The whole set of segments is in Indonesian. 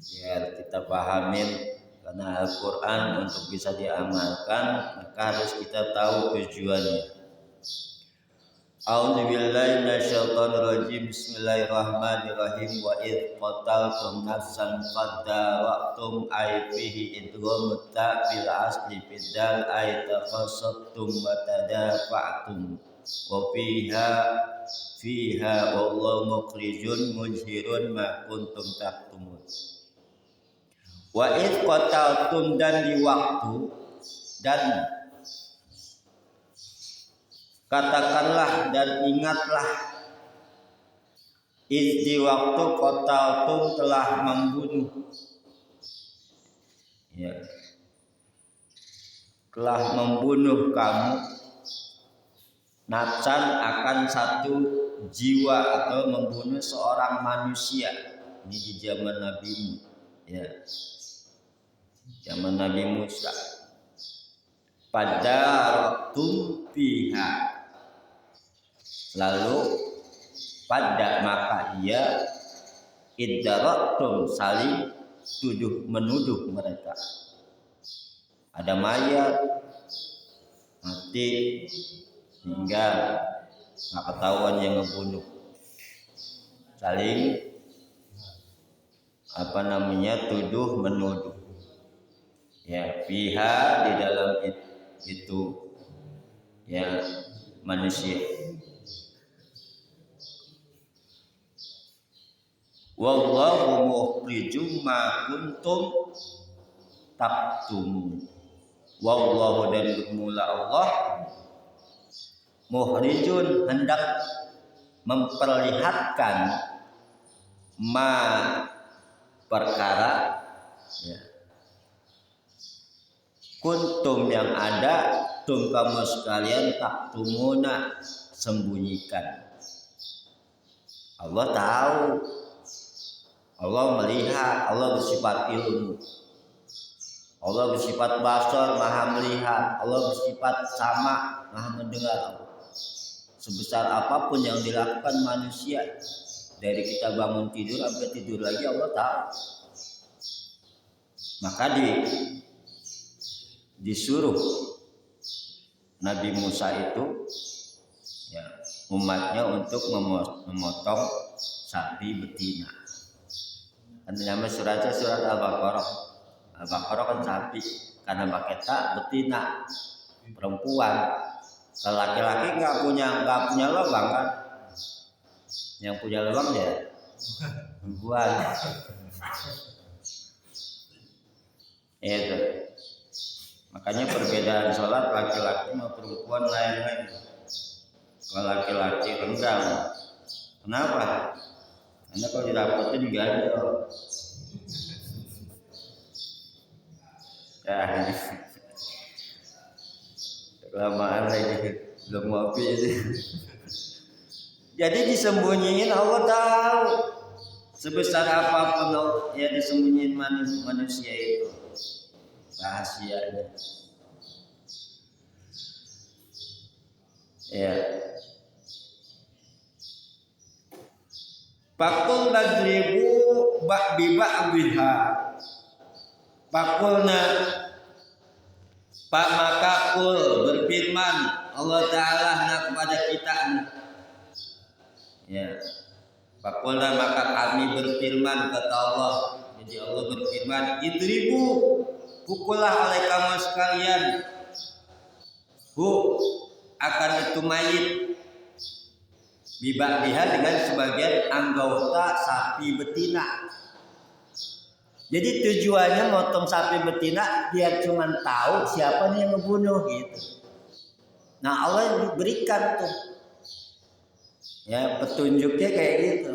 biar kita pahamin, karena Al-Quran untuk bisa diamalkan maka harus kita tahu tujuannya. A'udzubillahi minasyaitonir rajim. Bismillahirrahmanirrahim. Wa id qataltum nafsan fadara'tum ay fihi idgham ta fil asli bidal ay tafassattum wa tadafa'tum wa fiha wallahu mukhrijun mujhirun ma kuntum taktumun. Wa id qataltum, dan di waktu, dan katakanlah dan ingatlah, di waktu qataltum telah membunuh, ya, telah membunuh kamu nafsan akan satu jiwa, atau membunuh seorang manusia. Ini di zaman Nabi, ya, zaman Nabi Musa. Fadara'tum fiha, lalu pada maka ia iddaraktum saling tuduh menuduh mereka. Ada mayat mati hingga nggak ketahuan yang ngebunuh, saling tuduh menuduh, ya, pihak di dalam itu, ya, manusia. Wallahu mukhrijum ma kuntum taktumun. Wallahu, dan bermula Allah, mukhrijun, hendak memperlihatkan, ma perkara, ya, kuntum yang ada, tum kamu sekalian, taktumuna sembunyikan. Allah tahu, Allah melihat, Allah bersifat ilmu, Allah bersifat basar, maha melihat, Allah bersifat sama, maha mendengar. Sebesar apapun yang dilakukan manusia, dari kita bangun tidur sampai tidur lagi, Allah tahu. Maka disuruh Nabi Musa itu, ya, umatnya untuk memotong sapi betina. Kan nama suratnya surat Al-Baqarah. Al-Baqarah kan sapi, karena pakai tak betina, perempuan. Kalau laki-laki nggak punya lubang kan, yang punya lubang ya perempuan. Itu makanya perbedaan sholat laki-laki sama perempuan lain-lain. Kalau laki-laki rendang, kenapa? Karena kalau didapetin ganjel. Ya, kelamaan lagi belum ngopi ini. Jadi disembunyiin, Allah tahu. Sebesar apapun ya disembunyiin manusia itu, rahasianya. Ya. Pakul nadribu ba'biha. Pakulna, Pak makakul berfirman Allah Ta'ala kepada kita. Ya. Pakulna, maka kami berfirman, kata Allah. Jadi Allah berfirman, idribu, pukullah oleh kamu sekalian, akan itu mayit, biha dengan sebagian anggota sapi betina. Jadi tujuannya motong sapi betina biar cuma tahu siapa nih yang ngebunuh gitu. Nah Allah berikan tuh, ya, petunjuknya kayak gitu.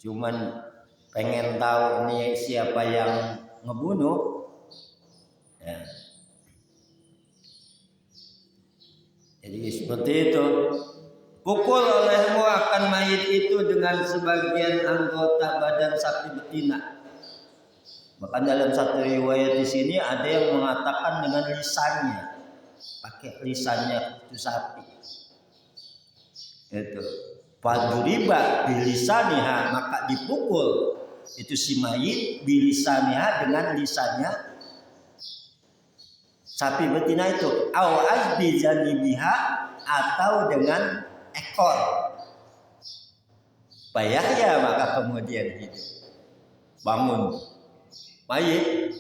Cuman pengen tahu nih siapa yang ngebunuh, ya. Jadi seperti itu. Pukul olehmu akan mayit itu dengan sebagian anggota badan sapi betina. Bahkan dalam satu riwayat di sini ada yang mengatakan dengan lisannya, pakai lisannya itu sapi. Itu Faduriba bilisaniha, maka dipukul itu si mayit bilisaniha dengan lisannya sapi betina itu, au azbi janibiha, atau dengan ekor. Bayahya, maka kemudian hidup. Bangun mayit,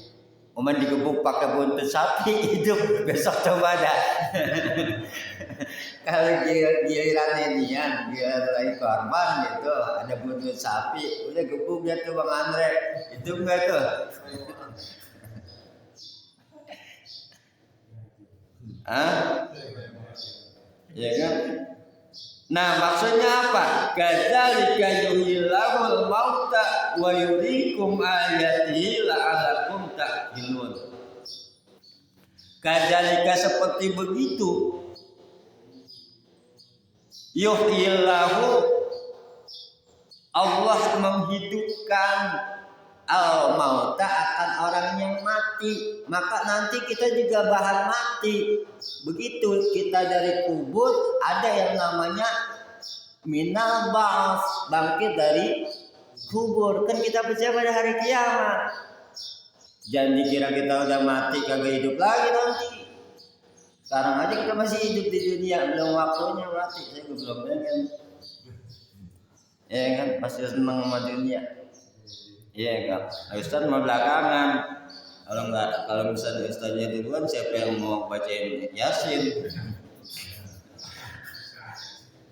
umat digebuk pakai buntut sapi, hidup. Besok coba dah. Kalau giliran ini ya, giliran lagi korban gitu, ada buntut sapi, udah gebuk dia tuh Bang Andre, hidup nggak tuh? Ya kan? Nah, maksudnya apa? Kadzalika yuhyillahul mauta wa yuriikum ayatihi la'allakum ta'qilun. Kadzalika, seperti begitu, yuhyillahu, Allah menghidupkan al-mauta, akan orang yang mati. Maka nanti kita juga bahan mati. Begitu kita dari kubur, ada yang namanya minal ba'ats, bangkit dari kubur. Kan kita percaya pada hari kiamat. Jangan dikira kita udah mati kagak hidup lagi nanti. Sekarang aja kita masih hidup di dunia, belum waktunya mati. Saya belum kan. Ya kan, masih senang sama dunia. Iya kan, Ustaz mau belakangan. Kalau misalnya Ustaznya duluan, siapa yang mau bacain Yasin?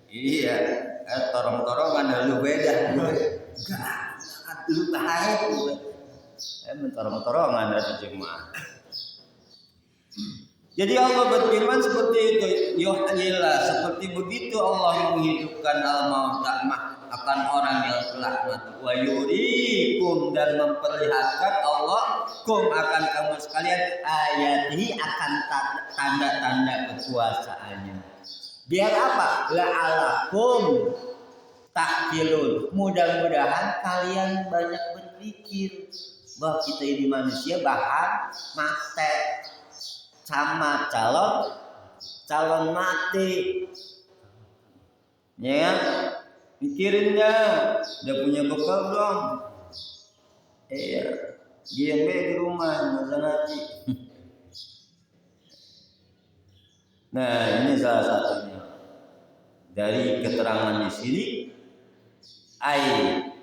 Iya, torong-torongan lu beda. Lu bahaya lu. Torong-torongan ada jemaah. Jadi Allah berfirman seperti itu, yuhyillah, seperti begitu Allah menghidupkan al-mauta, akan orang yang telah mati, wa yuriikum, dan memperlihatkan Allah kum, akan kamu sekalian, ayatihi, akan tanda-tanda kekuasaannya. Biar apa? La'alakum ta'qilun, mudah-mudahan kalian banyak berpikir bahwa kita ini manusia bahan mate, sama calon mati, ya. Mikirin dah, udah punya bekal belum? Iya, GMB di rumah, masa nanti. Nah, ini salah satunya dari keterangan di sini. Ai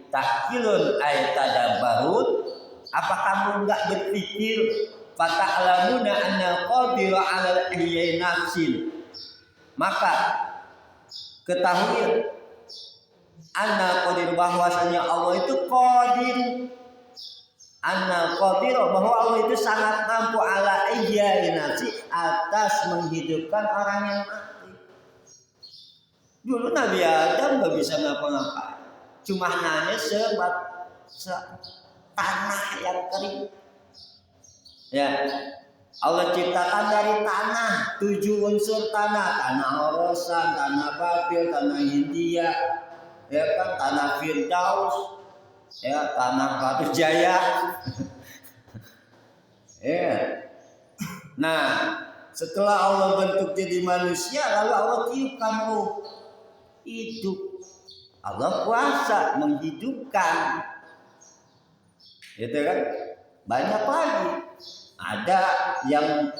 takilun, ai tadabbarun. Apa kamu enggak berpikir? Fata'lamuna anna qadira 'alal ihya'i nafsin. Maka ketahui anna qadir, bahwasanya Allah itu qadir, anna qadir, bahwa Allah itu sangat mampu, ala ihya'i nafsi, atas menghidupkan orang yang mati. Dulu Nabi Adam nggak bisa ngapa-ngapain, cuma hanya tanah yang kering. Ya, Allah ciptakan dari tanah, 7 unsur tanah: tanah Horosan, tanah Babil, tanah Hindia, ya kan, tanah Firdaus, ya, tanah Batu Jaya. Ya. Nah, setelah Allah bentuk jadi manusia, lalu Allah tiupkan ruh hidup. Allah kuasa menghidupkan, gitu kan? Banyak lagi. Ada yang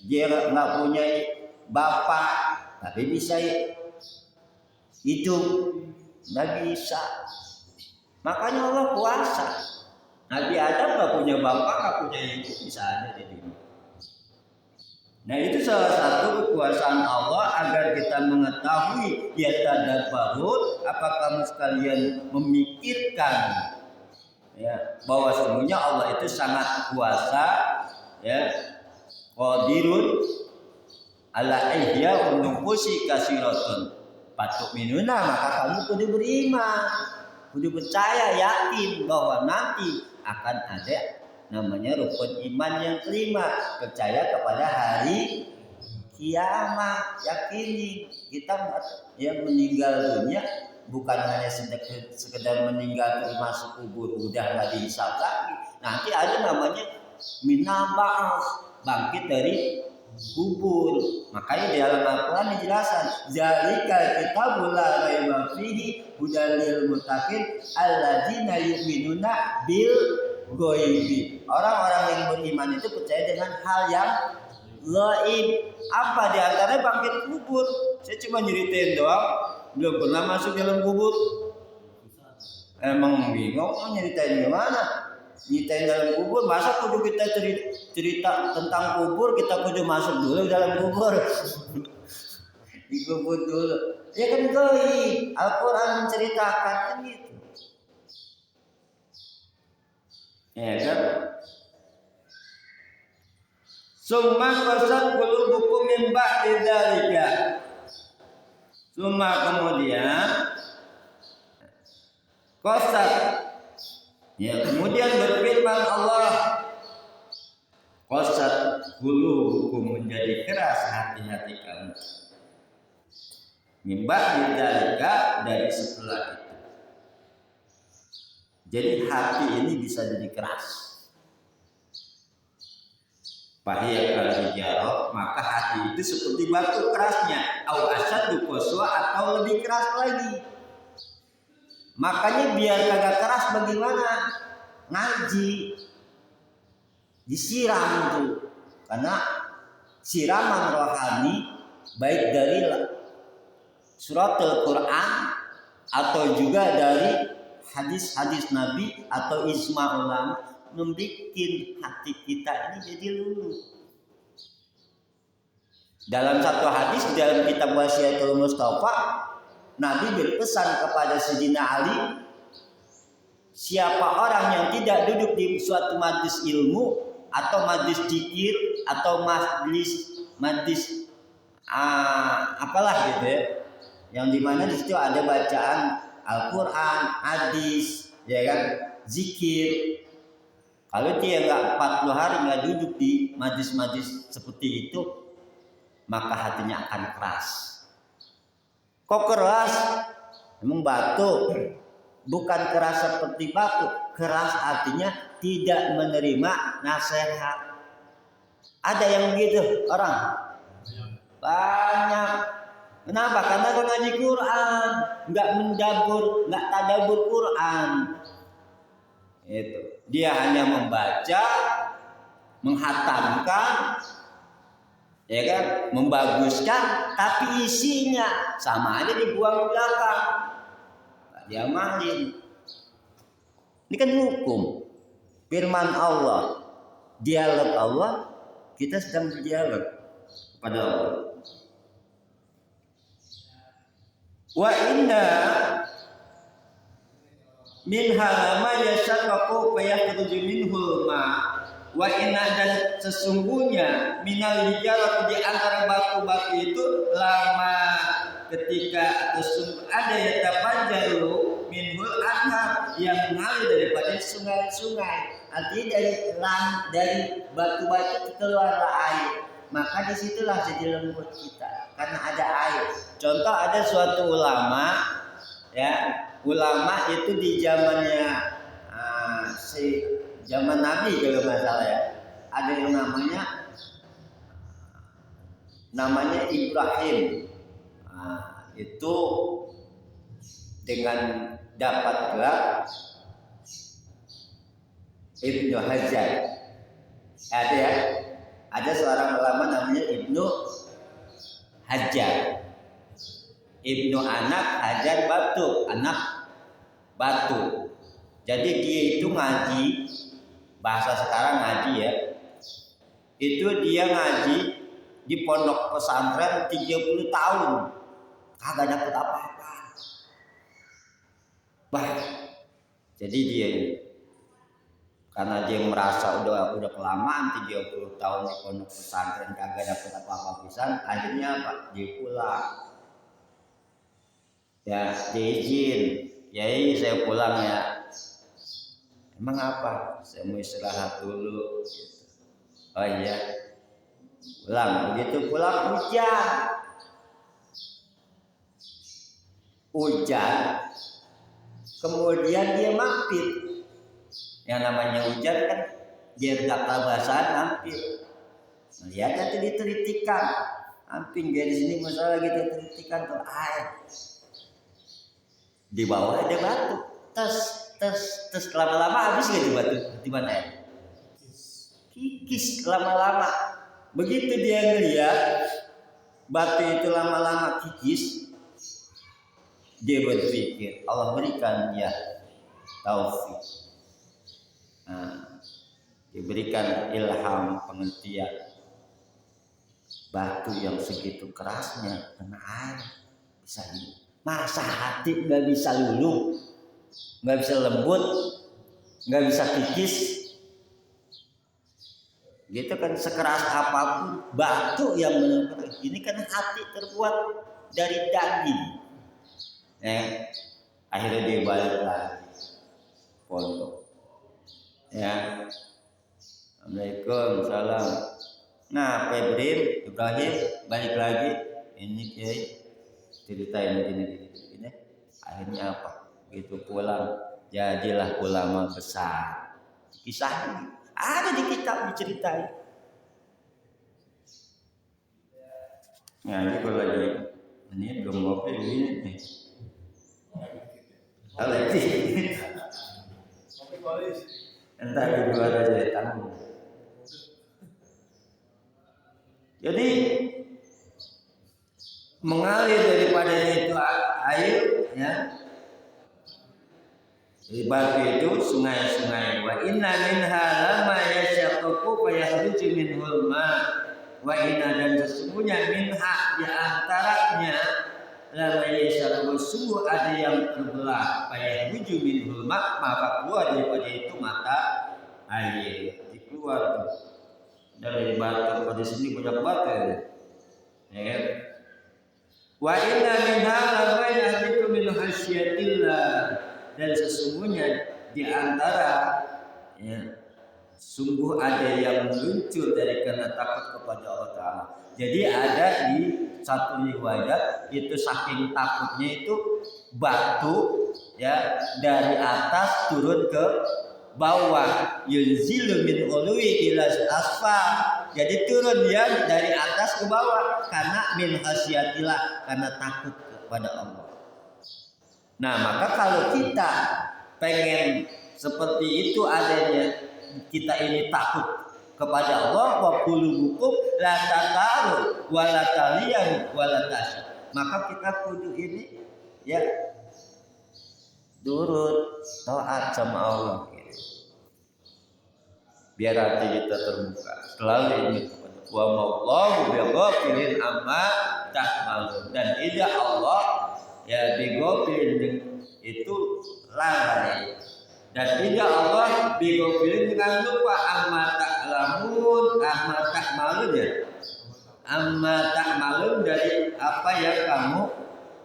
dia nggak punya bapak tapi bisa hidup, nggak bisa. Makanya Allah kuasa. Nabi Adam nggak punya bapak, nggak punya hidup, bisa ada di dunia. Nah, itu salah satu kekuasaan Allah agar kita mengetahui, ya tadabbarun, apa kamu sekalian memikirkan, ya, bahwa sesungguhnya Allah itu sangat kuasa, ya, qadirun ala ihya nufusi kasiratun. Patuk minuna, maka kamu kudu beriman, kudu percaya, yakin bahwa nanti akan ada namanya rukun iman yang kelima, percaya kepada hari kiamat. Yakini kita yang meninggal dunia bukan hanya sekedar meninggal terus masuk kubur udah nggak dihisab lagi. Nanti ada namanya minal ba'ats, bangkit dari kubur. Makanya di dalam Al-Quran dijelaskan, zalika kitabul la raiba fihi hudal lil muttaqin alladzina yu'minuna bil ghaibi. Orang-orang yang beriman itu percaya dengan hal yang gaib. Apa di antaranya bangkit kubur. Saya cuma nyeritain doang, belum pernah masuk dalam kubur. Emang bingung mau nyeritain gimana? Nyeritain dalam kubur, masa kudu kita cerita tentang kubur, kita kudu masuk dulu dalam kubur. Di kubur dulu. Ya kan gaib. Al-Quran menceritakan kan gitu. Ya kan? Summa qasat qulubukum min ba'di dzalika. Summa kemudian qasat. Ya, kemudian berfirman Allah, qasat qulubukum, menjadi keras hati-hati kamu. Min ba'di dzalika, dari setelah itu. Jadi hati ini bisa jadi keras. Fahiyya kal-hijarah, maka hati itu seperti batu kerasnya, au asyaddu qaswa, atau lebih keras lagi. Makanya biar kagak keras bagaimana? Ngaji, disiram tuh, karena siraman rohani baik dari surat Al-Quran atau juga dari hadis-hadis Nabi atau ijma ulama, membuat hati kita ini jadi luluh. Dalam satu hadis dalam kitab Wasiatul Mustafa, Nabi berpesan kepada Sayyidina Ali, siapa orang yang tidak duduk di suatu majlis ilmu atau majlis zikir atau majlis apalah gitu ya, yang dimana di situ ada bacaan Al-Quran, hadis, ya kan, zikir. Kalau dia nggak 40 hari nggak duduk di majlis-majlis seperti itu, maka hatinya akan keras. Kok keras? Emang batu? Bukan keras seperti batu. Keras artinya tidak menerima nasihat. Ada yang begitu orang? Banyak. Kenapa? Karena dia ngaji Quran, nggak mendabur, nggak tadabbur Quran. Itu. Dia hanya membaca, menghatamkan, ya kan, membaguskan, tapi isinya sama aja dibuang belakang, nggak diamalin. Ini kan hukum, firman Allah, dialog Allah, kita sedang berdialog kepada Allah. Wa inna min halama yashaqqu fa yakhruju minhu ma. Wa inna, dan sesungguhnya minal hijarah, di antara batu-batu itu, lama ketika ada yang tapanjaru minhul anhar, yang mengalir daripada sungai-sungai. Artinya dari batu-batu keluarlah air. Maka disitulah jadi lembut kita, karena ada air. Contoh, ada suatu ulama, ya, ulama itu di zamannya zaman Nabi kalau nggak salah ya, ada yang namanya Ibrahim. Itu dengan dapat gelar Ibnu Hajar. Ada ya, ada seorang ulama namanya Ibnu Hajar. Ibnu anak, Hajar batu, anak batu. Jadi dia itu ngaji, bahasa sekarang ngaji ya, itu dia ngaji di pondok pesantren 30 tahun kagak dapet apa-apa. Jadi dia, karena dia merasa udah kelamaan 30 tahun di pondok pesantren kagak dapet apa-apa pisan, akhirnya dia pulang. Ya, diizin, Yai saya pulang ya. Emang apa? Saya mau istirahat dulu. Oh iya, pulang. Begitu pulang hujan. Kemudian dia mampir. Yang namanya hujan kan biar tak kebasahan mampir. Lihat nanti diteritikan. Amping di sini masalah kita teritikan tuh air. Di bawah ada batu. Tes lama-lama habis gak di batu di mana ya? Kikis lama-lama. Begitu dia ngeliat batu itu lama-lama kikis, dia berpikir Allah berikan dia taufik. Nah, diberikan ilham pengertian. Batu yang segitu kerasnya kena air bisa hidup. Masa hati nggak bisa luluh, nggak bisa lembut, nggak bisa kikis, gitu kan. Sekeras apapun batu yang menurut ini kan hati terbuat dari daging. Akhirnya dia balik lagi pondok. Ya, Assalamualaikum, salam. Nah, Ibrahim balik lagi. Ini Kiai ceritain begini. Akhirnya apa? Begitu pulang, jadilah ulama besar. Kisahnya ada di kitab diceritain. Nah, ini kalau lagi ini belum ngopi ini nih. Alexi. Entah di luar aja tanggung. Jadi mengalir daripada itu air, ya. Di batu itu sungai-sungai. Wa inna minha lama yashaqqaqu fa yakhruju minhul ma. Wa inna, dan sesungguhnya minha di antaranya lama yashaqqaqu, sungguh ada yang terbelah. Fa yakhruju minhul ma, maka keluar daripada itu mata air. Dikeluar dari batu. Pada sini banyak batu ya. Wa inna minha lama yahbitu min khasyatillah, dan sesungguhnya di antara ya, sungguh ada yang muncul dari karena takut kepada Allah Ta'ala. Jadi ada di satu riwayat itu saking takutnya itu batu ya dari atas turun ke bawah, yunzilu min ulwi ila asfal. Jadi turun dia dari atas ke bawah karena min khasyatillah, karena takut kepada Allah. Nah, maka kalau kita pengen seperti itu adanya, kita ini takut kepada Allah, wa qulubukum la tataru wa la taliyan wa la tasya, maka kita kudu ini ya turut taat sama Allah. Biar hati kita terbuka, selalu ingat kepada wa ma'allahu bighafilin amma ta'malun, dan tidak Allah ya bighafilin itu lalai, dan tidak Allah bighafilin dengan lupa amma ta'malun ya, amma ta'malun dari apa yang kamu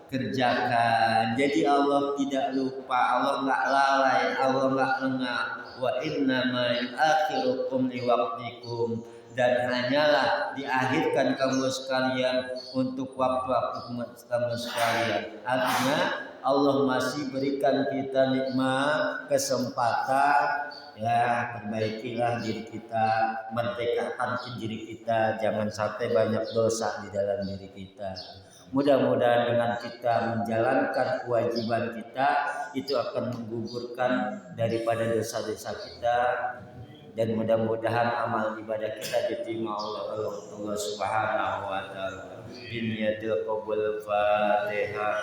kerjakan. Jadi Allah tidak lupa, Allah enggak lalai, Allah enggak lengah. Wa inna ma yu'akhirukum liwaqtikum, dan hanyalah diakhirkan kamu sekalian untuk waktu-waktu kamu sekalian. Artinya Allah masih berikan kita nikmat, kesempatan, ya perbaikilah diri kita, merdekakan diri kita, jangan sampai banyak dosa di dalam diri kita. Mudah-mudahan dengan kita menjalankan kewajiban kita itu akan menggugurkan daripada dosa-dosa kita, dan mudah-mudahan amal ibadah kita diterima oleh Allah Subhanahu wa taala. Bin yadil qabul Fatihah.